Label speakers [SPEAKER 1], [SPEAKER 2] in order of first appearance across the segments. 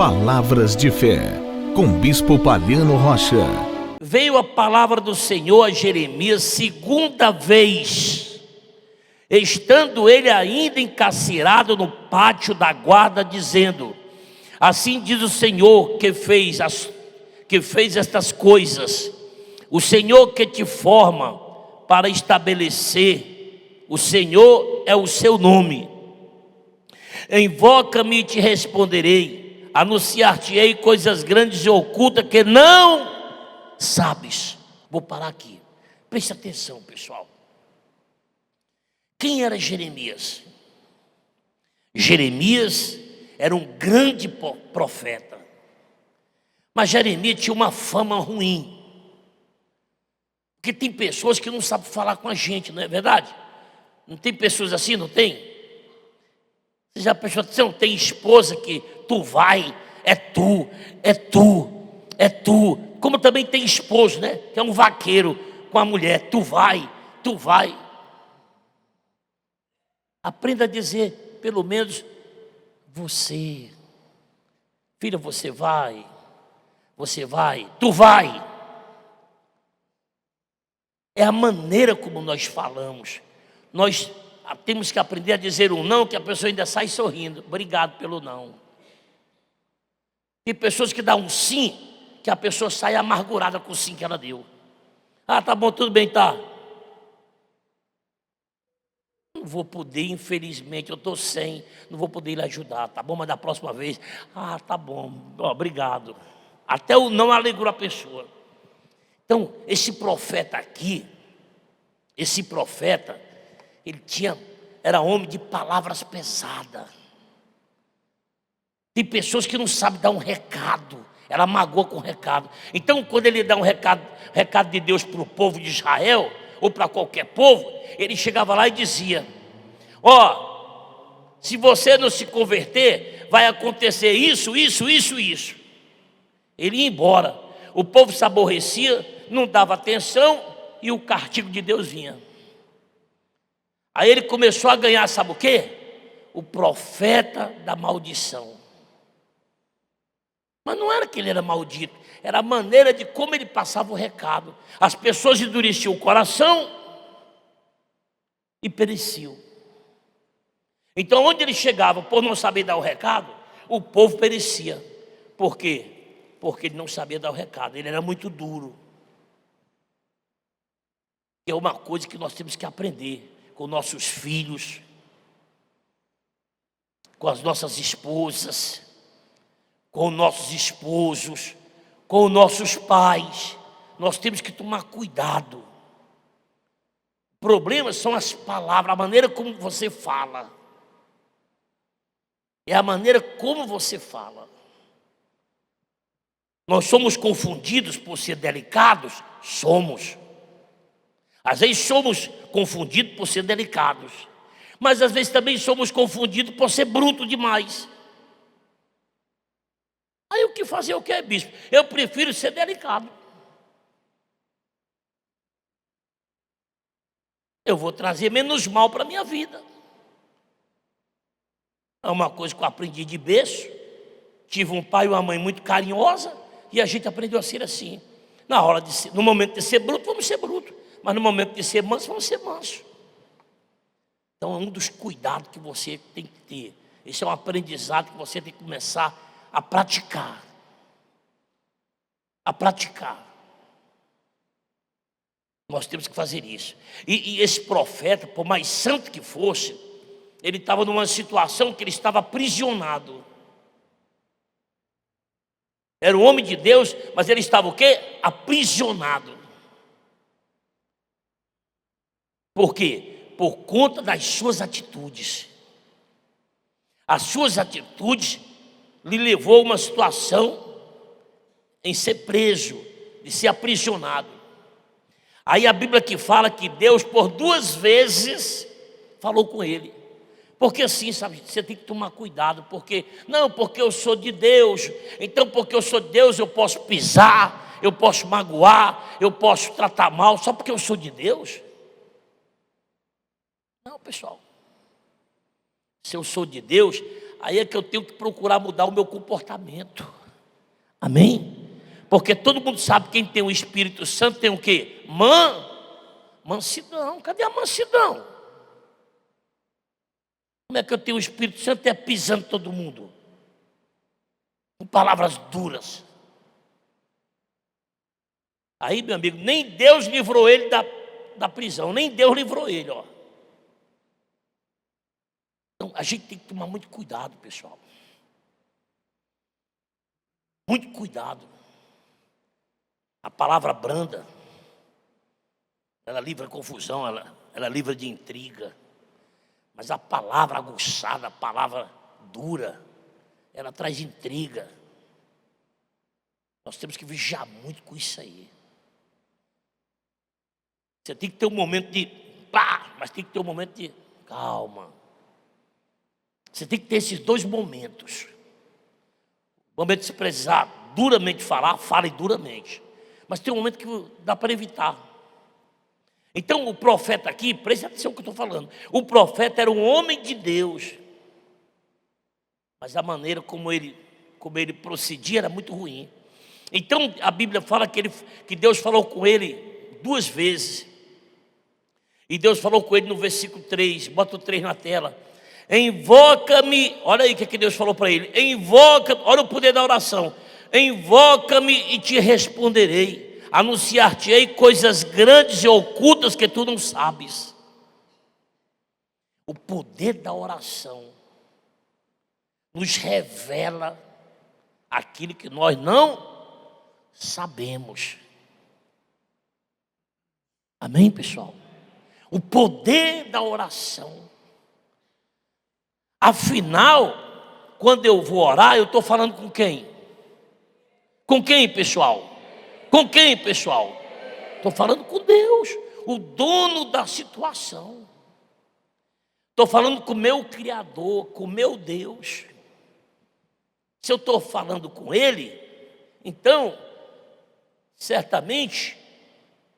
[SPEAKER 1] Palavras de fé, com Bispo Palhano Rocha.
[SPEAKER 2] Veio a palavra do Senhor a Jeremias segunda vez, estando ele ainda encarcerado no pátio da guarda, dizendo: assim diz o Senhor que fez estas coisas, o Senhor que te forma para estabelecer, o Senhor é o seu nome. Invoca-me e te responderei, anunciar-te-ei coisas grandes e ocultas que não sabes. Vou parar aqui, preste atenção, pessoal. Quem era Jeremias? Jeremias era um grande profeta, mas Jeremias tinha uma fama ruim, porque tem pessoas que não sabem falar com a gente, não é verdade? Não tem pessoas assim, não tem? Você já pensou, você não tem esposa que tu vai, é tu, é tu, é tu. Como também tem esposo, né? Que é um vaqueiro com a mulher, tu vai, tu vai. Aprenda a dizer, pelo menos, você. Filha, você vai, tu vai. É a maneira como nós falamos. Nós temos que aprender a dizer um não, que a pessoa ainda sai sorrindo. Obrigado pelo não. Tem pessoas que dão um sim, que a pessoa sai amargurada com o sim que ela deu. Ah, tá bom, tudo bem, tá. Não vou poder, infelizmente, eu estou sem, não vou poder lhe ajudar, tá bom, mas da próxima vez, ah, tá bom, obrigado. Até o não alegrou a pessoa. Então, esse profeta aqui, era homem de palavras pesadas. Tem pessoas que não sabem dar um recado, ela magoa com o recado. Então, quando ele dá um recado de Deus para o povo de Israel, ou para qualquer povo, ele chegava lá e dizia: ó, se você não se converter, vai acontecer isso, isso, isso, isso. Ele ia embora, o povo se aborrecia, não dava atenção e o castigo de Deus vinha. Aí ele começou a ganhar, sabe o quê? O profeta da maldição. Mas não era que ele era maldito, era a maneira de como ele passava o recado. As pessoas endureciam o coração e pereciam. Então, onde ele chegava, por não saber dar o recado, o povo perecia. Por quê? Porque ele não sabia dar o recado, ele era muito duro. É uma coisa que nós temos que aprender com nossos filhos, com as nossas esposas, com nossos esposos, com nossos pais. Nós temos que tomar cuidado. O problema são as palavras, a maneira como você fala. É a maneira como você fala. Nós somos confundidos por ser delicados? Somos. Às vezes somos confundidos por ser delicados, mas às vezes também somos confundidos por ser bruto demais. Aí o que fazer, o que é, bispo? Eu prefiro ser delicado. Eu vou trazer menos mal para a minha vida. É uma coisa que eu aprendi de berço. Tive um pai e uma mãe muito carinhosa e a gente aprendeu a ser assim. No momento de ser bruto, vamos ser bruto. Mas no momento de ser manso, vamos ser manso. Então é um dos cuidados que você tem que ter. Esse é um aprendizado que você tem que começar a praticar. A praticar. Nós temos que fazer isso. E esse profeta, por mais santo que fosse, ele estava numa situação que ele estava aprisionado. Era um homem de Deus, mas ele estava o quê? Aprisionado. Por quê? Por conta das suas atitudes. As suas atitudes lhe levou a uma situação em ser preso, de ser aprisionado. Aí a Bíblia que fala que Deus por 2 vezes falou com ele. Porque assim, sabe, você tem que tomar cuidado, porque eu sou de Deus, então porque eu sou de Deus eu posso pisar, eu posso magoar, eu posso tratar mal, só porque eu sou de Deus? Não, pessoal. Se eu sou de Deus, aí é que eu tenho que procurar mudar o meu comportamento. Amém? Porque todo mundo sabe que quem tem o Espírito Santo tem o quê? Mansidão. Cadê a mansidão? Como é que eu tenho o Espírito Santo pisando todo mundo? Com palavras duras. Aí, meu amigo, nem Deus livrou ele da prisão, nem Deus livrou ele, ó. Então, a gente tem que tomar muito cuidado, pessoal. Muito cuidado. A palavra branda, ela livra confusão, ela livra de intriga. Mas a palavra aguçada, a palavra dura, ela traz intriga. Nós temos que vigiar muito com isso aí. Você tem que ter um momento de pá, mas tem que ter um momento de calma. Você tem que ter esses dois momentos. O momento de se precisar duramente falar, fale duramente. Mas tem um momento que dá para evitar. Então o profeta aqui, preste atenção no que eu estou falando. O profeta era um homem de Deus. Mas a maneira como ele procedia era muito ruim. Então a Bíblia fala que Deus falou com ele 2 vezes. E Deus falou com ele no versículo 3, bota o 3 na tela. Invoca-me, olha aí o que Deus falou para ele. Invoca-me, olha o poder da oração. Invoca-me e te responderei. Anunciar-te-ei coisas grandes e ocultas que tu não sabes. O poder da oração nos revela aquilo que nós não sabemos. Amém, pessoal? O poder da oração. Afinal, quando eu vou orar, eu estou falando com quem? Com quem, pessoal? Com quem, pessoal? Estou falando com Deus, o dono da situação. Estou falando com o meu Criador, com o meu Deus. Se eu estou falando com Ele, então, certamente,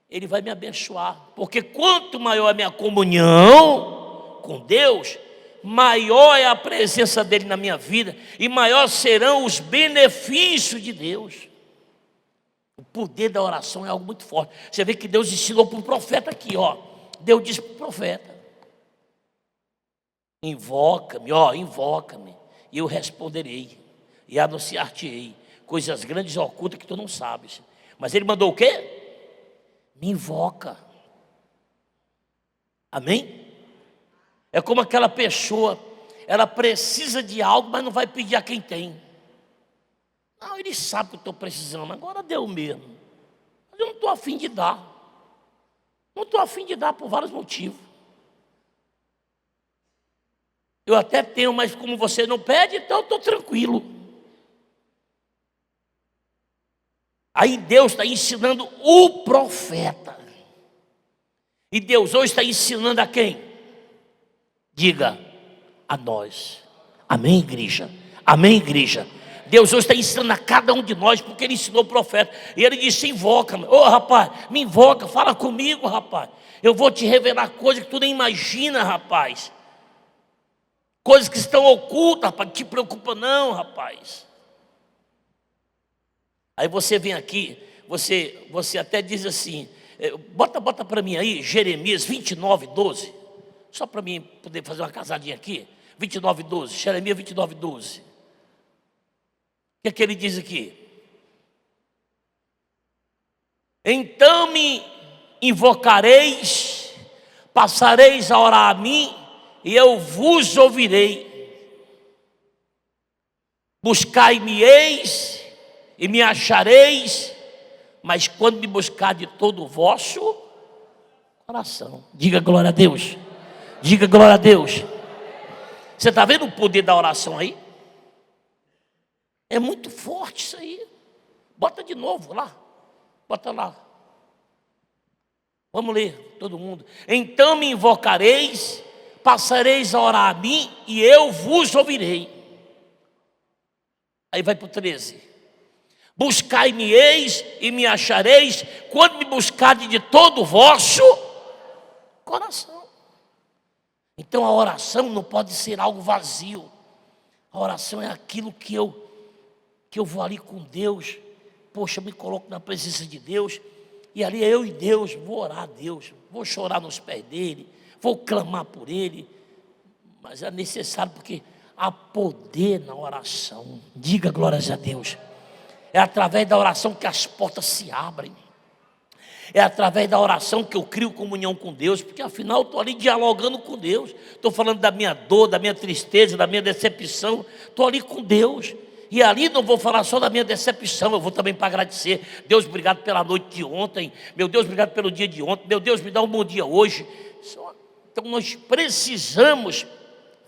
[SPEAKER 2] Ele vai me abençoar. Porque quanto maior é a minha comunhão com Deus, maior é a presença dEle na minha vida e maior serão os benefícios de Deus. O poder da oração é algo muito forte. Você vê que Deus ensinou para o profeta aqui, ó. Deus disse para o profeta: invoca-me, invoca-me, e eu responderei, e anunciar-te-ei coisas grandes e ocultas que tu não sabes. Mas ele mandou o quê? Me invoca. Amém? É como aquela pessoa, ela precisa de algo, mas não vai pedir a quem tem. Não, ele sabe que eu estou precisando, agora deu mesmo. Mas eu não estou afim de dar. Não estou afim de dar por vários motivos. Eu até tenho, mas como você não pede, então eu estou tranquilo. Aí Deus está ensinando o profeta. E Deus hoje está ensinando a quem? Diga, a nós. Amém, igreja? Amém, igreja? Deus hoje está ensinando a cada um de nós, porque Ele ensinou o profeta. E Ele disse: invoca-me. Ô rapaz, me invoca, fala comigo, rapaz. Eu vou te revelar coisas que tu nem imagina, rapaz. Coisas que estão ocultas, rapaz. Não te preocupa não, rapaz. Aí você vem aqui, você até diz assim, bota para mim aí, Jeremias 29:12. Só para mim poder fazer uma casadinha aqui. 29:12, Jeremias 29:12. O que é que ele diz aqui? Então me invocareis, passareis a orar a mim, e eu vos ouvirei. Buscai-me-eis e me achareis, mas quando me buscar de todo o vosso coração. Diga glória a Deus. Diga glória a Deus. Você está vendo o poder da oração aí? É muito forte isso aí. Bota de novo lá. Bota lá. Vamos ler, todo mundo. Então me invocareis, passareis a orar a mim, e eu vos ouvirei. Aí vai para o 13. Buscai-me-eis e me achareis, quando me buscardes de todo o vosso coração. Então a oração não pode ser algo vazio. A oração é aquilo que eu vou ali com Deus. Poxa, eu me coloco na presença de Deus. E ali é eu e Deus, vou orar a Deus. Vou chorar nos pés dEle. Vou clamar por Ele. Mas é necessário porque há poder na oração. Diga glórias a Deus. É através da oração que as portas se abrem. É através da oração que eu crio comunhão com Deus, porque afinal eu estou ali dialogando com Deus. Estou falando da minha dor, da minha tristeza, da minha decepção. Estou ali com Deus. E ali não vou falar só da minha decepção, eu vou também para agradecer. Deus, obrigado pela noite de ontem. Meu Deus, obrigado pelo dia de ontem. Meu Deus, me dá um bom dia hoje. Então nós precisamos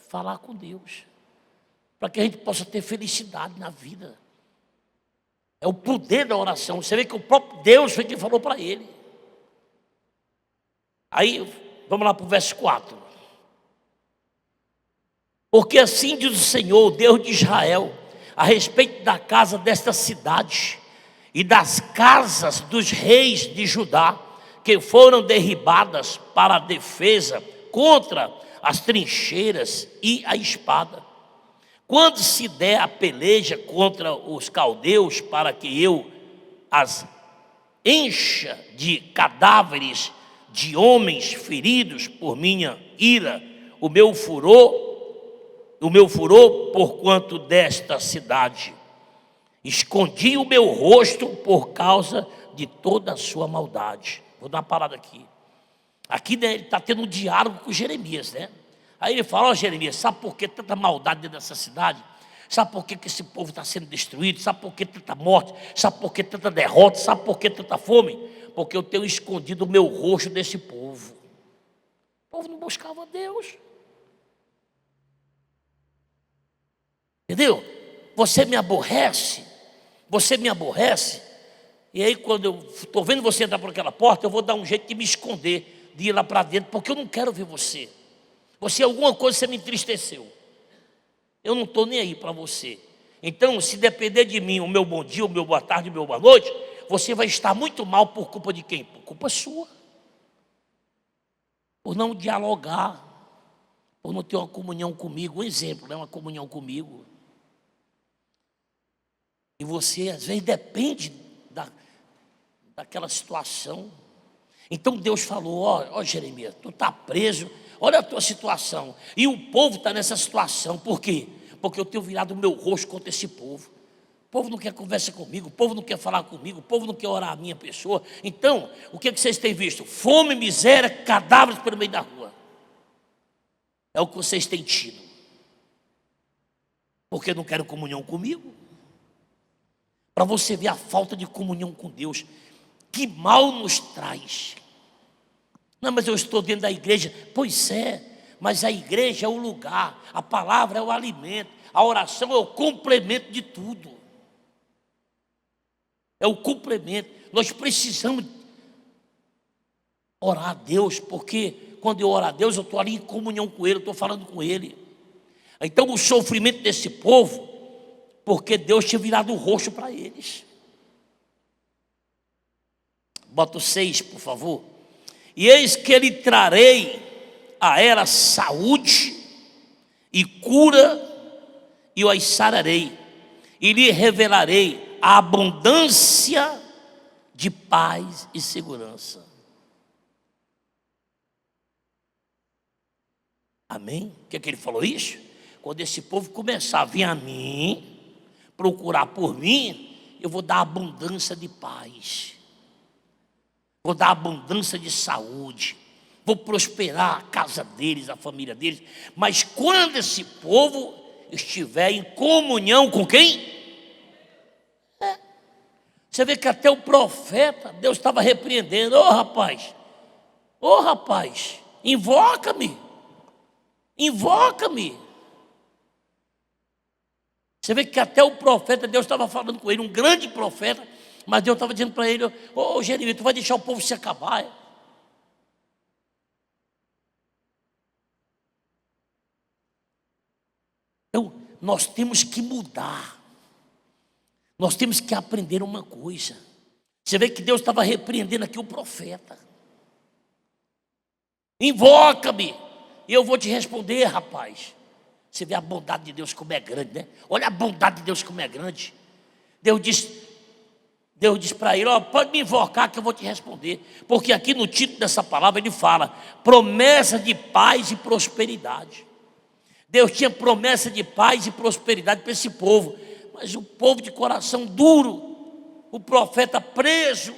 [SPEAKER 2] falar com Deus, para que a gente possa ter felicidade na vida. É o poder da oração. Você vê que o próprio Deus foi quem falou para ele. Aí, vamos lá para o verso 4. Porque assim diz o Senhor, o Deus de Israel, a respeito da casa desta cidade e das casas dos reis de Judá, que foram derribadas para a defesa contra as trincheiras e a espada. Quando se der a peleja contra os caldeus, para que eu as encha de cadáveres de homens feridos por minha ira, o meu furor, porquanto desta cidade escondi o meu rosto por causa de toda a sua maldade. Vou dar uma parada aqui. Aqui, né, ele está tendo um diálogo com Jeremias, né? Aí ele fala: ó, Jeremias, sabe por que tanta maldade dentro dessa cidade? Sabe por que esse povo está sendo destruído? Sabe por que tanta morte? Sabe por que tanta derrota? Sabe por que tanta fome? Porque eu tenho escondido o meu rosto desse povo. O povo não buscava Deus. Entendeu? Você me aborrece. Você me aborrece. E aí quando eu estou vendo você entrar por aquela porta, eu vou dar um jeito de me esconder, de ir lá para dentro, porque eu não quero ver você. Você, alguma coisa, você me entristeceu. Eu não estou nem aí para você. Então, se depender de mim, o meu bom dia, o meu boa tarde, o meu boa noite, você vai estar muito mal por culpa de quem? Por culpa sua. Por não dialogar, por não ter uma comunhão comigo. Um exemplo, né? Uma comunhão comigo. E você, às vezes, depende daquela situação. Então Deus falou: ó Jeremias, tu está preso, olha a tua situação. E o povo está nessa situação. Por quê? Porque eu tenho virado o meu rosto contra esse povo. O povo não quer conversa comigo, o povo não quer falar comigo, o povo não quer orar a minha pessoa. Então, o que vocês têm visto? Fome, miséria, cadáveres pelo meio da rua. É o que vocês têm tido. Porque não querem comunhão comigo. Para você ver a falta de comunhão com Deus, que mal nos traz. Não, mas eu estou dentro da igreja. Pois é, mas a igreja é o lugar, a palavra é o alimento, a oração é o complemento de tudo. É o complemento. Nós precisamos orar a Deus, porque quando eu oro a Deus, eu estou ali em comunhão com Ele, eu estou falando com Ele. Então o sofrimento desse povo, porque Deus tinha virado o rosto para eles. Bota o 6, por favor. E eis que lhe trarei a ela saúde e cura, e o sararei, e lhe revelarei a abundância de paz e segurança. Amém? O que é que ele falou isso? Quando esse povo começar a vir a mim, procurar por mim, eu vou dar abundância de paz. Vou dar abundância de saúde. Vou prosperar a casa deles, a família deles. Mas quando esse povo estiver em comunhão com quem? Você vê que até o profeta, Deus estava repreendendo. Ô rapaz, invoca-me. Invoca-me. Você vê que até o profeta, Deus estava falando com ele, um grande profeta, mas Deus estava dizendo para ele: ô Jeremias, tu vai deixar o povo se acabar? Então, nós temos que mudar. Nós temos que aprender uma coisa. Você vê que Deus estava repreendendo aqui o profeta. Invoca-me, e eu vou te responder, rapaz. Você vê a bondade de Deus como é grande, né? Olha a bondade de Deus como é grande. Deus diz para ele, ó, pode me invocar que eu vou te responder. Porque aqui no título dessa palavra ele fala, promessa de paz e prosperidade. Deus tinha promessa de paz e prosperidade para esse povo. Mas o povo de coração duro, o profeta preso.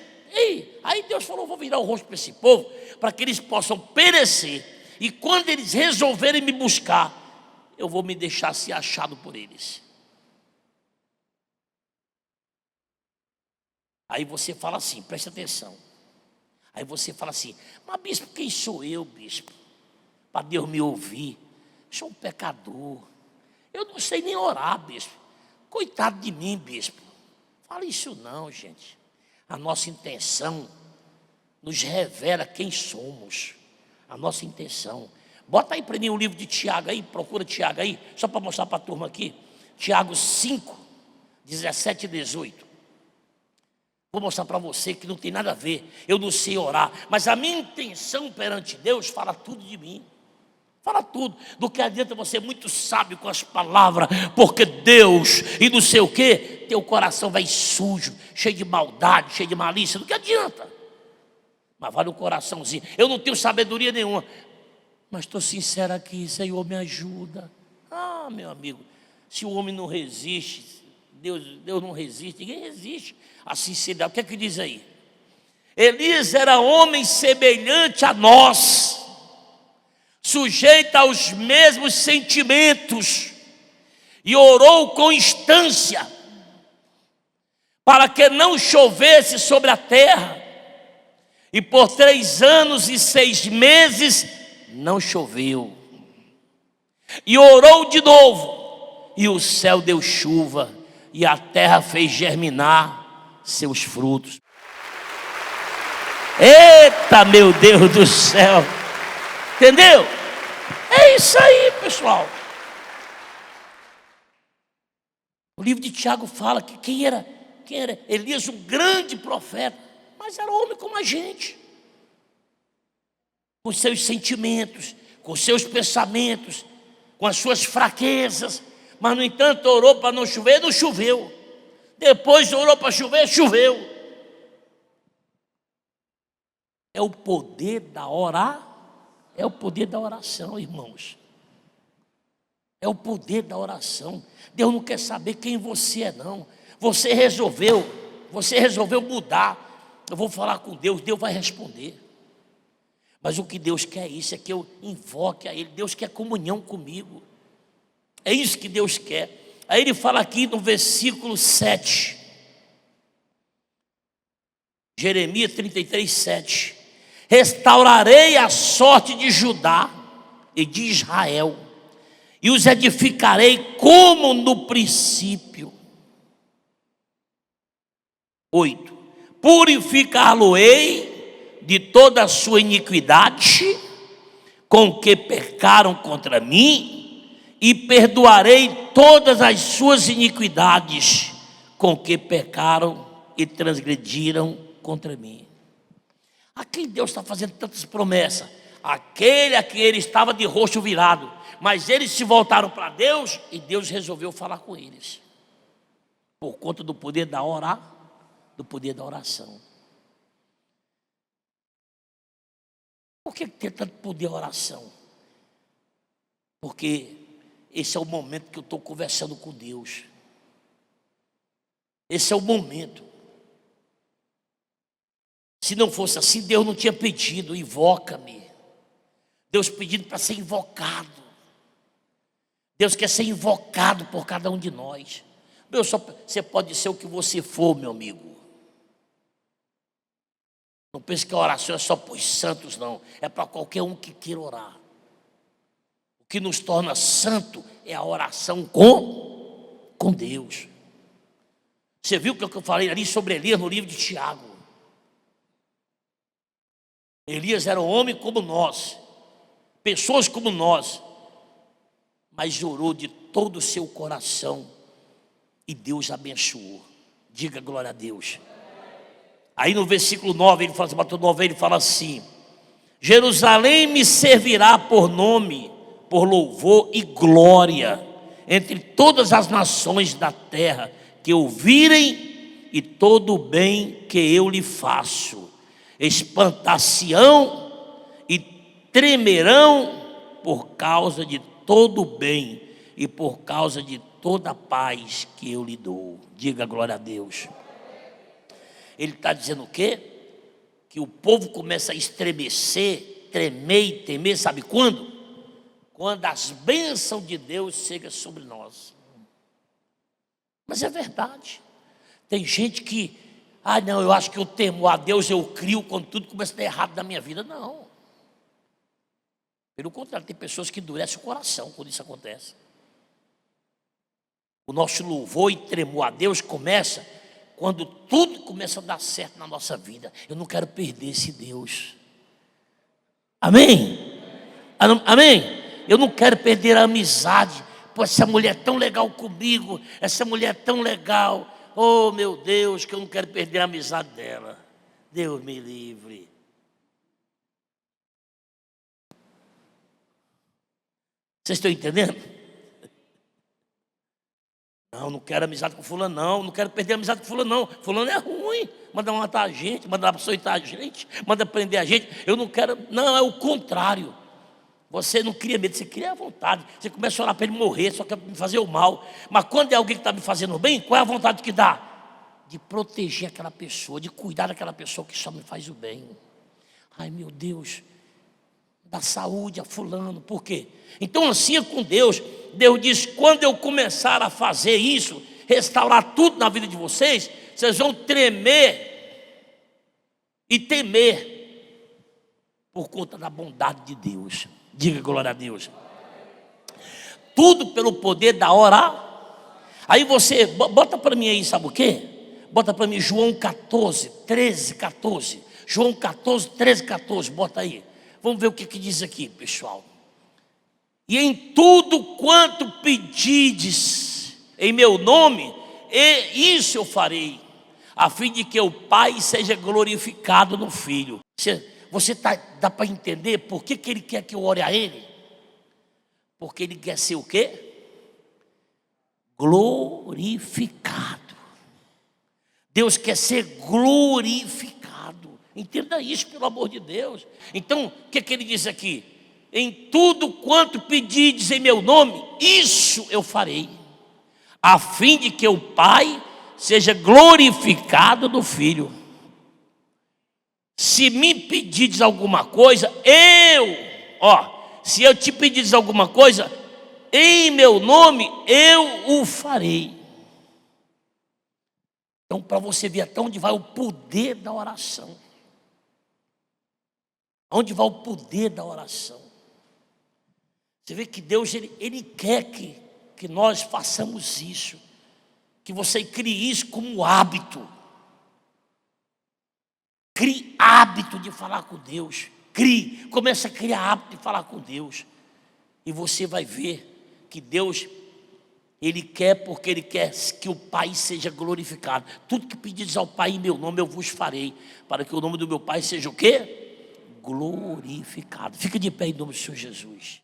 [SPEAKER 2] Aí Deus falou, vou virar o rosto para esse povo, para que eles possam perecer. E quando eles resolverem me buscar, eu vou me deixar ser achado por eles. Aí você fala assim, preste atenção. Aí você fala assim, mas bispo, quem sou eu, bispo? Para Deus me ouvir. Eu sou um pecador. Eu não sei nem orar, bispo. Coitado de mim, bispo. Fala isso não, gente. A nossa intenção nos revela quem somos. A nossa intenção. Bota aí para mim o livro de Tiago aí, procura Tiago aí, só para mostrar para a turma aqui. Tiago 5, 17 e 18. Vou mostrar para você que não tem nada a ver. Eu não sei orar, mas a minha intenção perante Deus fala tudo de mim. Fala tudo. Do que adianta você ser muito sábio com as palavras, porque Deus e não sei o quê, teu coração vai sujo, cheio de maldade, cheio de malícia. Do que adianta? Mas vale o coraçãozinho. Eu não tenho sabedoria nenhuma, mas estou sincero aqui, Senhor, me ajuda. Ah, meu amigo, se o homem não resiste, Deus não resiste, ninguém resiste à sinceridade. O que é que diz aí? Elias era homem semelhante a nós, sujeito aos mesmos sentimentos, e orou com instância, para que não chovesse sobre a terra, e por 3 anos e 6 meses não choveu. E orou de novo, e o céu deu chuva, e a terra fez germinar seus frutos. Eita, meu Deus do céu! Entendeu? É isso aí, pessoal. O livro de Tiago fala que quem era Elias, um grande profeta, mas era homem como a gente, com seus sentimentos, com seus pensamentos, com as suas fraquezas, mas no entanto orou para não chover, não choveu. Depois orou para chover, choveu. É o poder da é o poder da oração, irmãos. É o poder da oração. Deus não quer saber quem você é, não. Você resolveu mudar. Eu vou falar com Deus, Deus vai responder. Mas o que Deus quer é isso, é que eu invoque a Ele. Deus quer comunhão comigo. É isso que Deus quer. Aí ele fala aqui no versículo 7. Jeremias 33, 7. Restaurarei a sorte de Judá e de Israel, e os edificarei como no princípio. 8. Purificar-lo-ei de toda a sua iniquidade, com que pecaram contra mim, e perdoarei todas as suas iniquidades, com que pecaram e transgrediram contra mim. A quem Deus está fazendo tantas promessas? Aquele a quem ele estava de rosto virado, mas eles se voltaram para Deus e Deus resolveu falar com eles, por conta do poder da oração. Por que tem tanto poder a oração? Porque esse é o momento que eu estou conversando com Deus. Esse é o momento. Se não fosse assim, Deus não tinha pedido, invoca-me. Deus pedindo para ser invocado. Deus quer ser invocado por cada um de nós. Você pode ser o que você for, meu amigo. Não pense que a oração é só para os santos, não. É para qualquer um que queira orar. O que nos torna santo é a oração com Deus. Você viu o que eu falei ali sobre Elias no livro de Tiago? Elias era um homem como nós, pessoas como nós, mas orou de todo o seu coração e Deus abençoou. Diga glória a Deus. Aí no versículo 9, ele fala assim, ele fala assim: Jerusalém me servirá por nome por louvor e glória entre todas as nações da terra, que ouvirem e todo o bem que eu lhe faço. Espantar-se-ão e tremerão por causa de todo o bem e por causa de toda a paz que eu lhe dou. Diga glória a Deus. Ele está dizendo o quê? Que o povo começa a estremecer, tremer e temer, sabe quando? Quando as bênçãos de Deus chegam sobre nós. Mas é verdade. Tem gente que, não, eu acho que eu temo a Deus, eu crio quando tudo começa a dar errado na minha vida. Não. Pelo contrário, tem pessoas que endurecem o coração quando isso acontece. O nosso louvor e tremor a Deus começa quando tudo começa a dar certo na nossa vida. Eu não quero perder esse Deus. Amém? Amém? Eu não quero perder a amizade. Pô, essa mulher é tão legal comigo, essa mulher é tão legal. Oh, meu Deus, que eu não quero perder a amizade dela. Deus me livre. Vocês estão entendendo? Não quero amizade com fulano, não quero perder a amizade com fulano, não. Fulano é ruim, manda matar a gente, manda açoitar a gente, manda prender a gente. Eu não quero, não, é o contrário. Você não cria medo, você cria a vontade. Você começa a orar para ele morrer, só quer me fazer o mal. Mas quando é alguém que está me fazendo bem, qual é a vontade que dá? De proteger aquela pessoa, de cuidar daquela pessoa que só me faz o bem. Ai, meu Deus, dá saúde a fulano. Por quê? Então assim é com Deus. Deus diz, quando eu começar a fazer isso, restaurar tudo na vida de vocês, vocês vão tremer e temer por conta da bondade de Deus. Diga glória a Deus. Tudo pelo poder da hora. Aí você, bota para mim aí, sabe o quê? Bota para mim João 14, 13, 14. João 14, 13, 14, bota aí. Vamos ver o que diz aqui, pessoal. E em tudo quanto pedides em meu nome, isso eu farei, a fim de que o Pai seja glorificado no Filho. Dá para entender por que ele quer que eu ore a Ele? Porque Ele quer ser o quê? Glorificado. Deus quer ser glorificado. Entenda isso, pelo amor de Deus. Então, o que Ele diz aqui? Em tudo quanto pedides em meu nome, isso eu farei, a fim de que o Pai seja glorificado no Filho. Se me pedides alguma coisa, se eu te pedires alguma coisa, em meu nome, eu o farei. Então, para você ver até onde vai o poder da oração. Onde vai o poder da oração. Você vê que Deus, Ele quer que nós façamos isso. Que você crie isso como hábito. Crie hábito de falar com Deus. Comece a criar hábito de falar com Deus. E você vai ver que Deus, Ele quer, porque Ele quer que o Pai seja glorificado. Tudo que pedires ao Pai em meu nome eu vos farei, para que o nome do meu Pai seja o quê? Glorificado. Fica de pé em nome do Senhor Jesus.